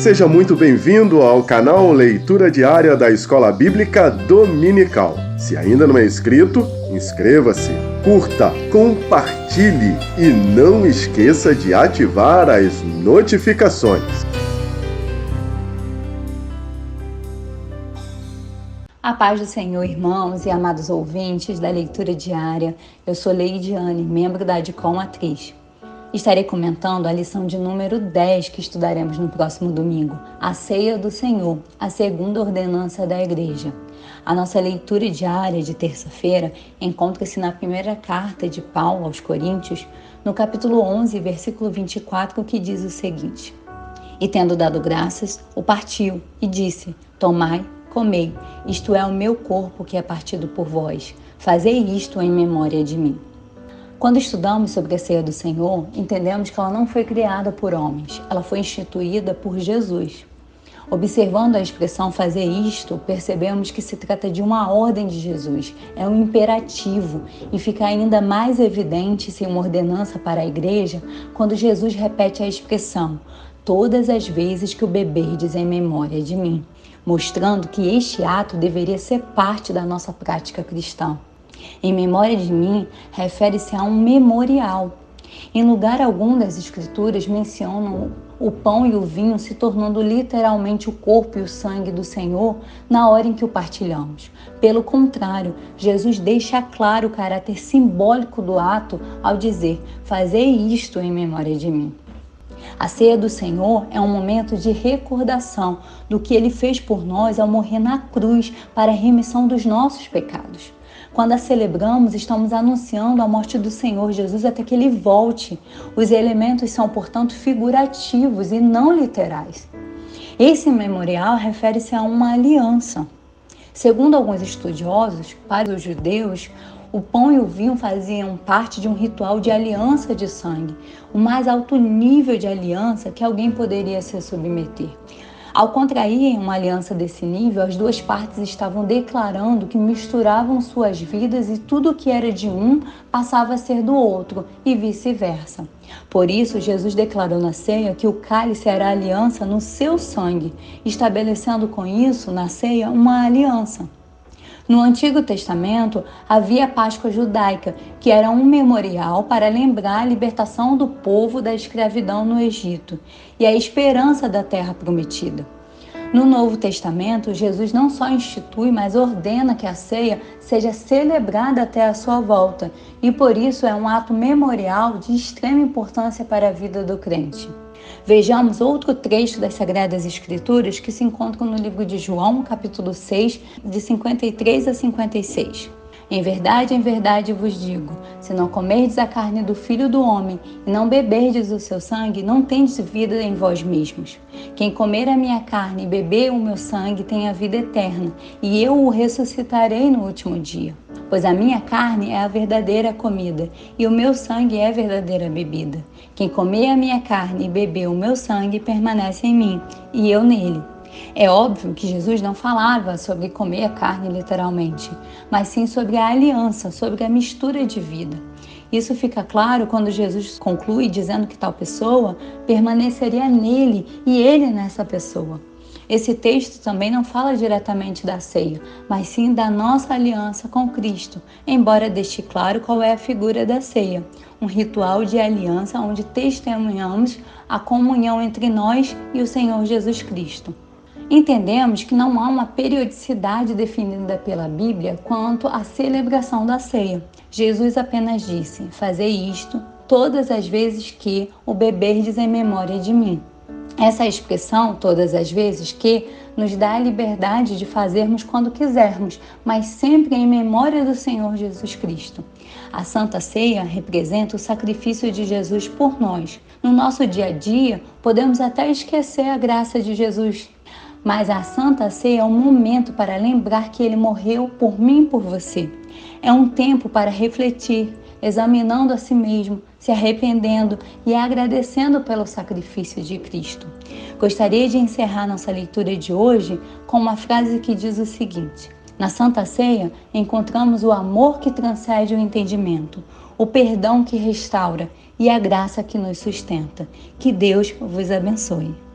Seja muito bem-vindo ao canal Leitura Diária da Escola Bíblica Dominical. Se ainda não é inscrito, inscreva-se, curta, compartilhe e não esqueça de ativar as notificações. A paz do Senhor, irmãos e amados ouvintes da leitura diária. Eu sou Leidiane, membro da Adcom Atriz. Estarei comentando a lição de número 10 que estudaremos no próximo domingo, a Ceia do Senhor, a segunda ordenança da Igreja. A nossa leitura diária de terça-feira encontra-se na primeira carta de Paulo aos Coríntios, no capítulo 11, versículo 24, que diz o seguinte: E tendo dado graças, o partiu e disse: Tomai, comei, isto é o meu corpo que é partido por vós. Fazei isto em memória de mim. Quando estudamos sobre a ceia do Senhor, entendemos que ela não foi criada por homens, ela foi instituída por Jesus. Observando a expressão fazer isto, percebemos que se trata de uma ordem de Jesus, é um imperativo, e fica ainda mais evidente ser uma ordenança para a igreja quando Jesus repete a expressão todas as vezes que o beberdes em memória de mim, mostrando que este ato deveria ser parte da nossa prática cristã. Em memória de mim refere-se a um memorial. Em lugar algum das Escrituras mencionam o pão e o vinho se tornando literalmente o corpo e o sangue do Senhor na hora em que o partilhamos. Pelo contrário, Jesus deixa claro o caráter simbólico do ato ao dizer: fazei isto em memória de mim. A ceia do Senhor é um momento de recordação do que Ele fez por nós ao morrer na cruz para a remissão dos nossos pecados. Quando a celebramos, estamos anunciando a morte do Senhor Jesus até que Ele volte. Os elementos são, portanto, figurativos e não literais. Esse memorial refere-se a uma aliança. Segundo alguns estudiosos, para os judeus, o pão e o vinho faziam parte de um ritual de aliança de sangue, o mais alto nível de aliança que alguém poderia se submeter. Ao contraírem uma aliança desse nível, as duas partes estavam declarando que misturavam suas vidas e tudo que era de um passava a ser do outro e vice-versa. Por isso, Jesus declarou na ceia que o cálice era a aliança no seu sangue, estabelecendo com isso, na ceia, uma aliança. No Antigo Testamento, havia a Páscoa judaica, que era um memorial para lembrar a libertação do povo da escravidão no Egito e a esperança da terra prometida. No Novo Testamento, Jesus não só institui, mas ordena que a ceia seja celebrada até a sua volta, e por isso é um ato memorial de extrema importância para a vida do crente. Vejamos outro trecho das Sagradas Escrituras que se encontram no livro de João, capítulo 6, de 53 a 56. Em verdade vos digo, se não comerdes a carne do Filho do Homem e não beberdes o seu sangue, não tendes vida em vós mesmos. Quem comer a minha carne e beber o meu sangue tem a vida eterna, e eu o ressuscitarei no último dia. Pois a minha carne é a verdadeira comida, e o meu sangue é a verdadeira bebida. Quem comer a minha carne e beber o meu sangue permanece em mim, e eu nele. É óbvio que Jesus não falava sobre comer a carne literalmente, mas sim sobre a aliança, sobre a mistura de vida. Isso fica claro quando Jesus conclui dizendo que tal pessoa permaneceria nele e ele nessa pessoa. Esse texto também não fala diretamente da ceia, mas sim da nossa aliança com Cristo, embora deixe claro qual é a figura da ceia, um ritual de aliança onde testemunhamos a comunhão entre nós e o Senhor Jesus Cristo. Entendemos que não há uma periodicidade definida pela Bíblia quanto à celebração da ceia. Jesus apenas disse: fazei isto todas as vezes que o beberdes em memória de mim. Essa expressão, todas as vezes que, nos dá a liberdade de fazermos quando quisermos, mas sempre em memória do Senhor Jesus Cristo. A Santa Ceia representa o sacrifício de Jesus por nós. No nosso dia a dia, podemos até esquecer a graça de Jesus, mas a Santa Ceia é um momento para lembrar que Ele morreu por mim e por você. É um tempo para refletir, examinando a si mesmo, se arrependendo e agradecendo pelo sacrifício de Cristo. Gostaria de encerrar nossa leitura de hoje com uma frase que diz o seguinte: na Santa Ceia encontramos o amor que transcende o entendimento, o perdão que restaura e a graça que nos sustenta. Que Deus vos abençoe.